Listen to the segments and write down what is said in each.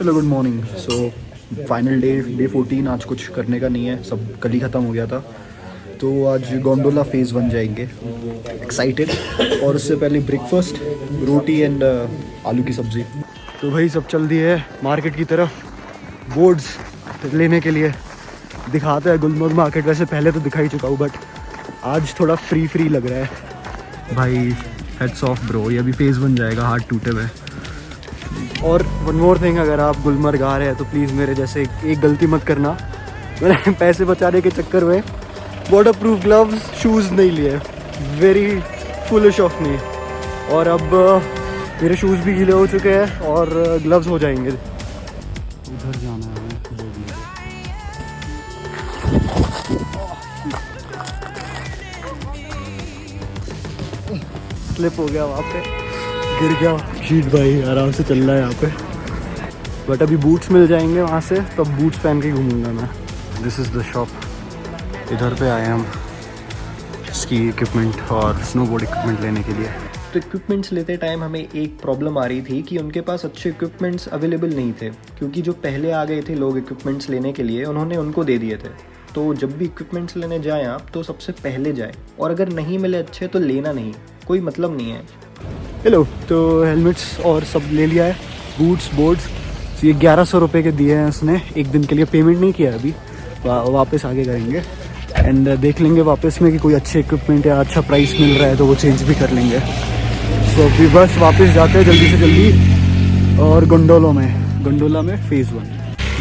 Hello good morning. So final day 14। आज कुछ करने का नहीं है, सब कल ही ख़त्म हो गया था। तो आज गोंडोला फेज़ 1 जाएंगे, एक्साइटेड। और उससे पहले ब्रेकफास्ट, रोटी एंड आलू की सब्ज़ी। तो भाई सब चल दिए है मार्केट की तरफ बोर्ड्स लेने के लिए। दिखाता है गुलमर्ग मार्केट, वैसे पहले तो दिखा ही चुका हूँ बट आज थोड़ा फ्री लग रहा है भाई। हेड्स ऑफ ब्रो, ये अभी फेज़ 1 जाएगा, हाथ टूटे हुए। और वन मोर थिंग, अगर आप गुलमर्ग आ रहे हैं तो प्लीज़ मेरे जैसे एक गलती मत करना। मैंने पैसे बचाने के चक्कर में वाटर प्रूफ ग्लव्स शूज़ नहीं लिए, वेरी फुलिश ऑफ मी। और अब मेरे शूज़ भी गीले हो चुके हैं और ग्लव्स हो जाएंगे। उधर जाना है स्लिप हो गया, वहाँ पे गिर गया। शीट भाई आराम से चल रहा है यहाँ पे, बट अभी बूट्स मिल जाएंगे वहाँ से, तब बूट्स पहन के घूमूंगा मैं। This is the shop. इधर पे आए हम स्की इक्विपमेंट और स्नोबोर्ड इक्विपमेंट लेने के लिए। तो इक्विपमेंट्स लेते टाइम हमें एक प्रॉब्लम आ रही थी कि उनके पास अच्छे इक्विपमेंट्स अवेलेबल नहीं थे, क्योंकि जो पहले आ गए थे लोग इक्विपमेंट्स लेने के लिए उन्होंने उनको दे दिए थे। तो जब भी इक्विपमेंट्स लेने जाएँ आप तो सबसे पहले जाएँ, और अगर नहीं मिले अच्छे तो लेना नहीं, कोई मतलब नहीं है। हेलो, तो हेलमेट्स और सब ले लिया है, बूट्स बोर्ड्स। तो ये 1100 रुपये के दिए हैं उसने, एक दिन के लिए पेमेंट नहीं किया अभी, वापस आगे करेंगे। एंड देख लेंगे वापस में कि कोई अच्छे इक्विपमेंट या अच्छा प्राइस मिल रहा है तो वो चेंज भी कर लेंगे। सो अभी बस वापस जाते हैं जल्दी से जल्दी। और गोंडोला में फेज़ 1।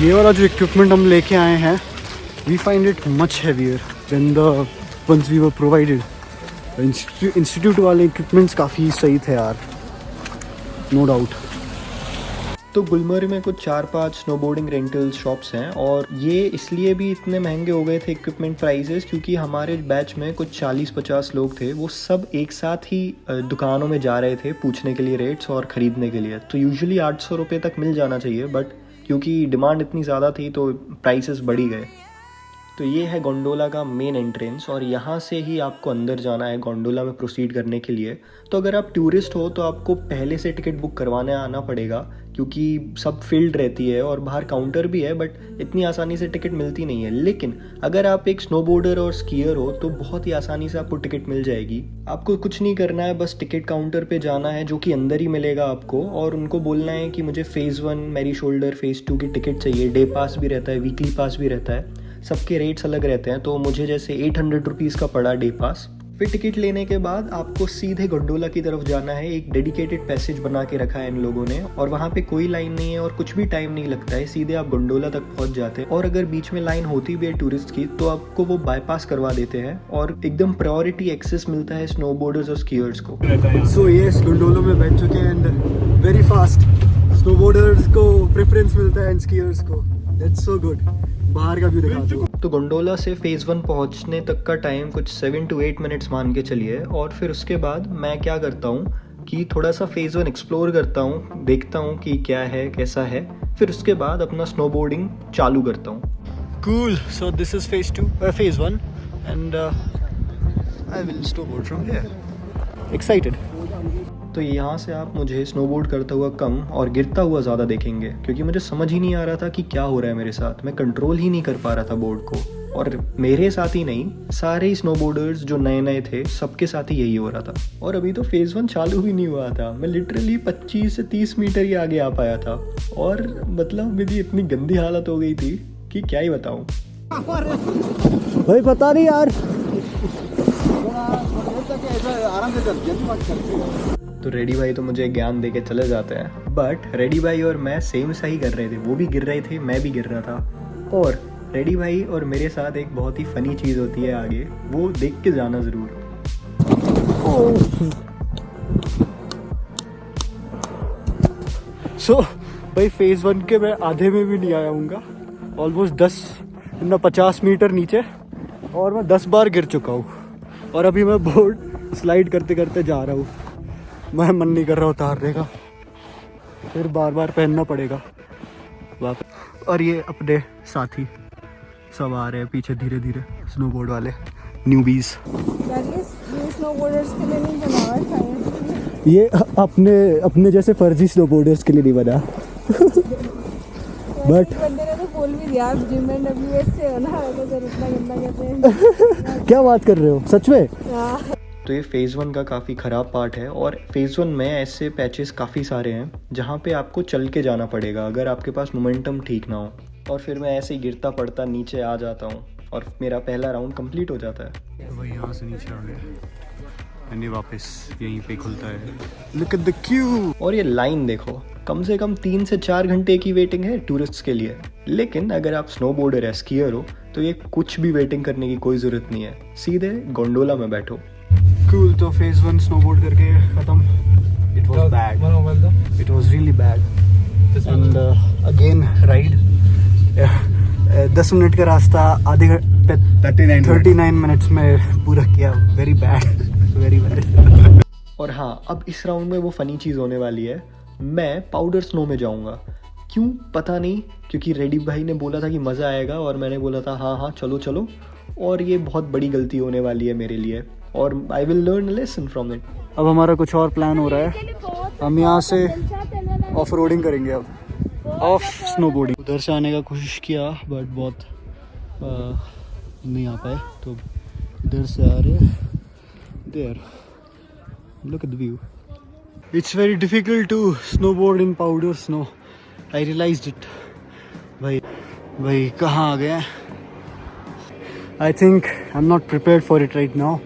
ये वाला जो इक्विपमेंट हम लेके आए हैं, we find it much heavier than the ones we were provided. Institute वाले इक्विपमेंट्स काफ़ी सही थे यार, नो डाउट। तो गुलमर्ग में कुछ 4-5 स्नोबोर्डिंग रेंटल शॉप्स हैं, और ये इसलिए भी इतने महंगे हो गए थे इक्विपमेंट प्राइसेस क्योंकि हमारे बैच में कुछ 40-50 लोग थे, वो सब एक साथ ही दुकानों में जा रहे थे पूछने के लिए रेट्स और ख़रीदने के लिए। तो यूजुअली 800 रुपये तक मिल जाना चाहिए, बट क्योंकि डिमांड इतनी ज़्यादा थी तो प्राइसेस बढ़ ही गए। तो ये है गोंडोला का मेन एंट्रेंस, और यहाँ से ही आपको अंदर जाना है गोंडोला में प्रोसीड करने के लिए। तो अगर आप टूरिस्ट हो तो आपको पहले से टिकट बुक करवाने आना पड़ेगा, क्योंकि सब फील्ड रहती है और बाहर काउंटर भी है, बट इतनी आसानी से टिकट मिलती नहीं है। लेकिन अगर आप एक स्नोबोर्डर और स्कीयर हो तो बहुत ही आसानी से आपको टिकट मिल जाएगी। आपको कुछ नहीं करना है, बस टिकट काउंटर पे जाना है, जो कि अंदर ही मिलेगा आपको, और उनको बोलना है कि मुझे फेज़ 1 मेरी शोल्डर, फेज़ 2 की टिकट चाहिए। डे पास भी रहता है, वीकली पास भी रहता है, सबके रेट्स अलग रहते हैं। तो मुझे जैसे 800 रुपीज़ का पड़ा डे पास। फिर टिकट लेने के बाद आपको सीधे गोंडोला की तरफ जाना है। एक डेडिकेटेड पैसेज बना के रखा है इन लोगों ने, और वहाँ पे कोई लाइन नहीं है और कुछ भी टाइम नहीं लगता है, सीधे आप गोंडोला तक पहुँच जाते हैं। और अगर बीच में लाइन होती भी है टूरिस्ट की तो आपको वो बाईपास करवा देते हैं, और एकदम प्रायोरिटी एक्सेस मिलता है स्नोबोर्डर्स और स्कीयर्स को। सो यस, गोंडोला में बैठ चुके हैं एंड वेरी फास्ट स्नोबोर्डर्स को प्रेफरेंस मिलता है एंड स्कीयर्स को। That's so good. बाहर का व्यू दिखा दो। तो गोंडोला से फेज़ 1 पहुंचने तक का टाइम कुछ 7 to 8 मिनट्स मान के चलिए। और फिर उसके बाद मैं क्या करता हूँ कि थोड़ा सा फेज़ 1 एक्सप्लोर करता हूँ, देखता हूँ कि क्या है कैसा है, फिर उसके बाद अपना स्नोबोर्डिंग चालू करता हूँ। Cool. So this is phase 1 and I will snowboard from here. Excited. तो यहाँ से आप मुझे स्नोबोर्ड करता हुआ कम और गिरता हुआ ज़्यादा देखेंगे, क्योंकि मुझे समझ ही नहीं आ रहा था कि क्या हो रहा है मेरे साथ। मैं कंट्रोल ही नहीं कर पा रहा था बोर्ड को, और मेरे साथ ही नहीं, सारे ही स्नोबोर्डर्स जो नए थे सबके साथ ही यही हो रहा था। और अभी तो फेज़ 1 चालू भी नहीं हुआ था, मैं लिटरली 25 से 30 मीटर ही आगे आ पाया था, और मतलब मेरी इतनी गंदी हालत हो गई थी कि क्या ही बताऊँ भाई। पता नहीं यार, आराम से चल। तो रेडी भाई तो मुझे ज्ञान देके चले जाते हैं, बट रेडी भाई और मैं सेम सा ही कर रहे थे। वो भी गिर रहे थे, मैं भी गिर रहा था। और रेडी भाई और मेरे साथ एक बहुत ही फनी चीज़ होती है आगे, वो देख के जाना ज़रूर। सो भाई फेज़ 1 के मैं आधे में भी नहीं आया हूँगा, ऑलमोस्ट 50 मीटर नीचे, और मैं 10 बार गिर चुका हूँ। और अभी मैं बोर्ड स्लाइड करते करते जा रहा हूँ। मैं मन नहीं कर रहा उतारने का, फिर बार बार पहनना पड़ेगा वापस। और ये अपने साथी सब आ रहे हैं पीछे धीरे धीरे, स्नोबोर्ड वाले न्यूबीज। स्नोबोर्डर्स के लिए नहीं बना है ये अपने जैसे फर्जी स्नोबोर्डर्स के लिए नहीं बना। बट बंदे ने तो बोल भी दिया जिम एंड डब्ल्यूएस से हो ना, तो फिर इतना गंदा कहते हैं। क्या बात कर रहे हो सच में? हाँ। तो ये फेज़ 1 का काफ़ी ख़राब पार्ट है और फेज़ 1 में ऐसे पैचेस काफ़ी सारे हैं जहाँ पे आपको चल के जाना पड़ेगा अगर आपके पास मोमेंटम ठीक ना हो। और फिर मैं ऐसे ही गिरता पड़ता नीचे आ जाता हूँ और मेरा पहला राउंड कंप्लीट हो जाता है। वही यहाँ से नीचे आ गया एंड ये वापस यहीं पे खुलता है। Look at the Q. और ये लाइन देखो, कम से कम 3 से 4 घंटे की वेटिंग है टूरिस्ट्स के लिए। लेकिन अगर आप स्नोबोर्डर या स्कीयर हो तो ये कुछ भी वेटिंग करने की कोई ज़रूरत नहीं है, सीधे गोंडोला में बैठो। कूल। तो फेज़ 1 स्नोबोर्ड करके ख़त्म। It was bad, it was really bad and again ride 10 minute का रास्ता आधे 39 मिनट्स में पूरा किया। Very bad, very bad. और हाँ, अब इस राउंड में वो फ़नी चीज़ होने वाली है, मैं पाउडर स्नो में जाऊँगा। क्यों पता नहीं, क्योंकि रेडी भाई ने बोला था कि मज़ा आएगा और मैंने बोला था हाँ हाँ चलो चलो, और ये बहुत बड़ी गलती होने वाली है मेरे लिए और I will learn a lesson from it. अब हमारा कुछ और प्लान हो रहा है, हम यहाँ से ऑफ रोडिंग करेंगे, अब ऑफ स्नोबोर्डिंग। उधर से आने का कोशिश किया बट बहुत नहीं आ पाए, तो इधर से आ रहे। There, look at the view. It's very difficult to snowboard in powder snow, I realized it. भाई कहाँ आ गए? I think I am not prepared for it right now.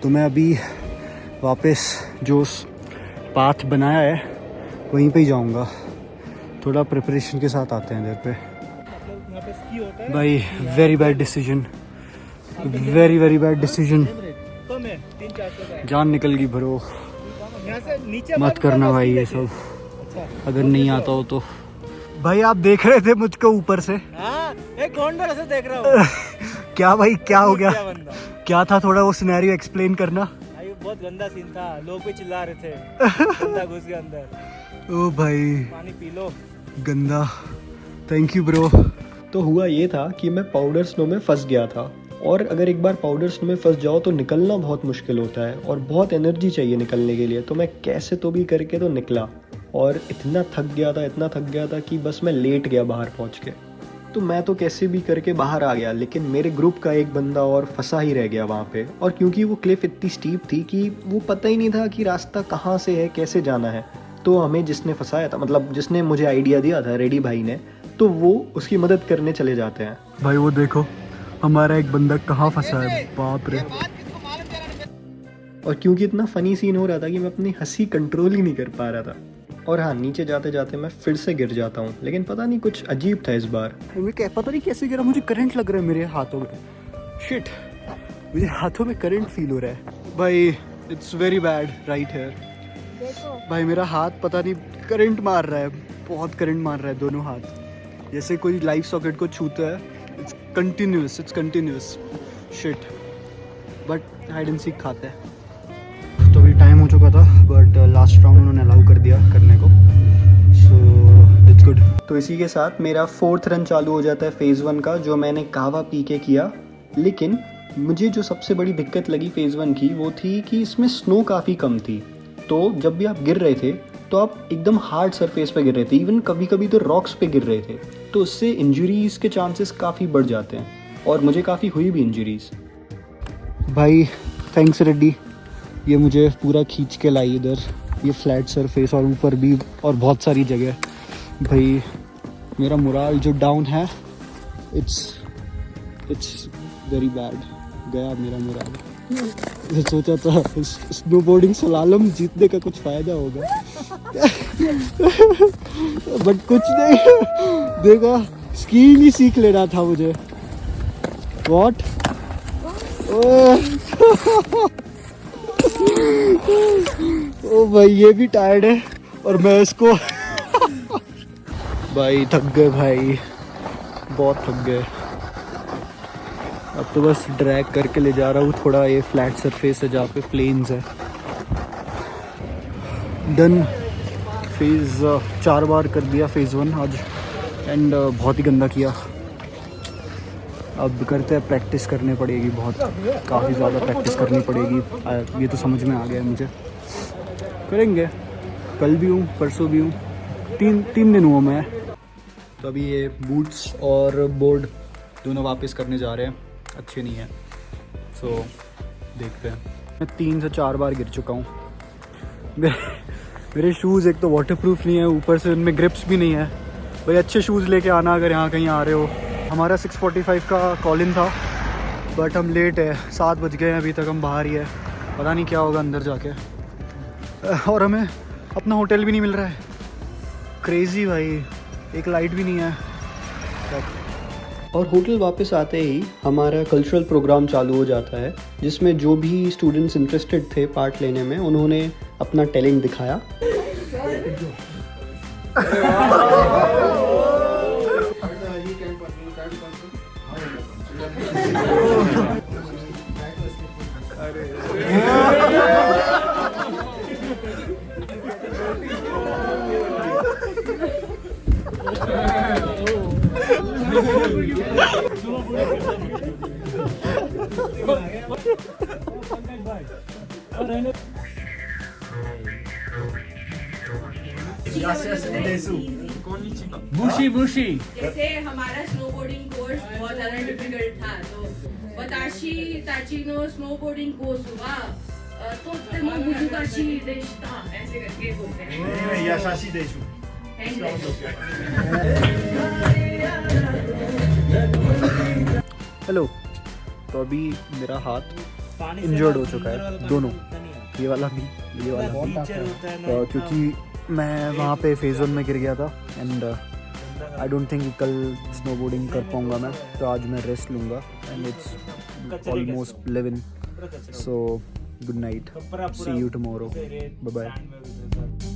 तो मैं अभी वापस जो पाथ बनाया है वहीं पे ही जाऊंगा। थोड़ा प्रिपरेशन के साथ आते हैं इधर पे। भाई very bad decision, very very bad decision. जान निकल गई ब्रो, मत करना भाई ये सब, अगर नहीं आता हो तो। भाई आप देख रहे थे मुझको ऊपर से? एक गोंडोला से देख रहा हूँ। क्या भाई क्या हो गया? क्या था, थोड़ा वो सिनेरियो एक्सप्लेन करना। भाई बहुत गंदा सीन था, लोग भी चिल्ला रहे थे, गंदा घुस गया अंदर। ओ भाई पानी पी लो। गंदा। Thank you bro. तो हुआ ये था कि मैं पाउडर स्नो में फंस गया था, और अगर एक बार पाउडर स्नो में फंस जाओ तो निकलना बहुत मुश्किल होता है और बहुत एनर्जी चाहिए निकलने के लिए। तो मैं कैसे तो भी करके तो निकला और इतना थक गया था कि बस मैं लेट गया बाहर पहुंच के। तो मैं तो कैसे भी करके बाहर आ गया, लेकिन मेरे ग्रुप का एक बंदा और फंसा ही रह गया वहाँ पे। और क्योंकि वो क्लिफ इतनी स्टीप थी कि वो पता ही नहीं था कि रास्ता कहाँ से है, कैसे जाना है। तो हमें जिसने फंसाया था, मतलब जिसने मुझे आइडिया दिया था, रेडी भाई ने, तो वो उसकी मदद करने चले जाते हैं। भाई वो देखो हमारा एक बंदा कहाँ फंसा है, बाप रे। और क्योंकि इतना फनी सीन हो रहा था कि मैं अपनी हंसी कंट्रोल ही नहीं कर पा रहा था। और हाँ, नीचे जाते जाते मैं फिर से गिर जाता हूँ, लेकिन पता नहीं कुछ अजीब था इस बार। मैं पता नहीं कैसे गिरा, मुझे करंट लग रहा है मेरे हाथों में। शिट, मुझे हाथों में करंट फील हो रहा है। भाई it's very bad right here. भाई मेरा हाथ पता नहीं करंट मार रहा है, बहुत करंट मार रहा है दोनों हाथ, जैसे कोई लाइव सॉकेट को छूता है। It's continuous. Shit, but hide and seek खाते हैं। तो अभी टाइम हो चुका था, बट लास्ट राउंड उन्होंने अलाउ कर दिया करने को, सो इट्स गुड। तो इसी के साथ मेरा 4th रन चालू हो जाता है फेज़ 1 का, जो मैंने कावा पी के किया। लेकिन मुझे जो सबसे बड़ी दिक्कत लगी फेज़ 1 की वो थी कि इसमें स्नो काफ़ी कम थी। तो जब भी आप गिर रहे थे तो आप एकदम हार्ड सरफेस पे गिर रहे थे, इवन कभी कभी तो रॉक्स पे गिर रहे थे, तो उससे इंजरीज के चांसेस काफ़ी बढ़ जाते हैं और मुझे काफ़ी हुई भी इंजरीज। भाई थैंक्स रेड्डी, ये मुझे पूरा खींच के लाई इधर, ये फ्लैट सरफेस और ऊपर भी और बहुत सारी जगह। भाई मेरा मोराल जो डाउन है, इट्स वेरी बैड, गया मेरा मोराल। सोचा था स्नोबोर्डिंग स्लालम जीतने का कुछ फायदा होगा बट कुछ नहीं, देखा स्कीइंग ही सीख लेना था मुझे। व्हाट ओ भाई ये भी टायर्ड है और मैं इसको भाई थक गए भाई, बहुत थक गए। अब तो बस ड्रैग करके ले जा रहा हूँ थोड़ा ये फ्लैट सरफेस है जहाँ पे प्लेन्स है। डन, फेज़ 4 बार कर दिया फेज़ 1 आज, एंड बहुत ही गंदा किया। अब करते हैं, प्रैक्टिस करनी पड़ेगी, बहुत काफ़ी ज़्यादा प्रैक्टिस करनी पड़ेगी। ये तो समझ में आ गया है मुझे, करेंगे। कल भी हूँ, परसों भी हूँ, तीन दिन हुआ मैं। तो तो अभी ये बूट्स और बोर्ड दोनों वापस करने जा रहे हैं, अच्छे नहीं है। सो देखते हैं। मैं 3 से 4 बार गिर चुका हूँ। मेरे शूज़ एक तो वाटरप्रूफ नहीं है, ऊपर से उनमें ग्रिप्स भी नहीं है। भाई अच्छे शूज़ लेके आना अगर यहाँ कहीं आ रहे हो। हमारा 6:45 का कॉल इन था, बट हम लेट है, 7 बज गए हैं, अभी तक हम बाहर ही है। पता नहीं क्या होगा अंदर जाके। और हमें अपना होटल भी नहीं मिल रहा है। क्रेज़ी भाई, एक लाइट भी नहीं है। और होटल वापस आते ही हमारा कल्चरल प्रोग्राम चालू हो जाता है, जिसमें जो भी स्टूडेंट्स इंटरेस्टेड थे पार्ट लेने में, उन्होंने अपना टैलेंट दिखाया। बुशी बुशी जैसे हमारा स्नोबोर्डिंग कोर्स बहुत ज़्यादा डिफिकल्ट था, तो वताशी ताचिनो स्नोबोर्डिंग कोर्स हुआ तो तेमो बुजुकाशी देशता ऐसे करके बोलते हैं। याशाशी देशु। हेलो। तो अभी मेरा हाथ इंजर्ड हो चुका है, दोनों, ये वाला भी, ये वाला भी। तो क्योंकि मैं वहाँ पे फेज 1 में गिर गया था एंड आई डोंट थिंक कल स्नोबोर्डिंग कर पाऊँगा मैं, तो आज मैं रेस्ट लूँगा and it's almost 11। So good night, see you tomorrow, bye bye.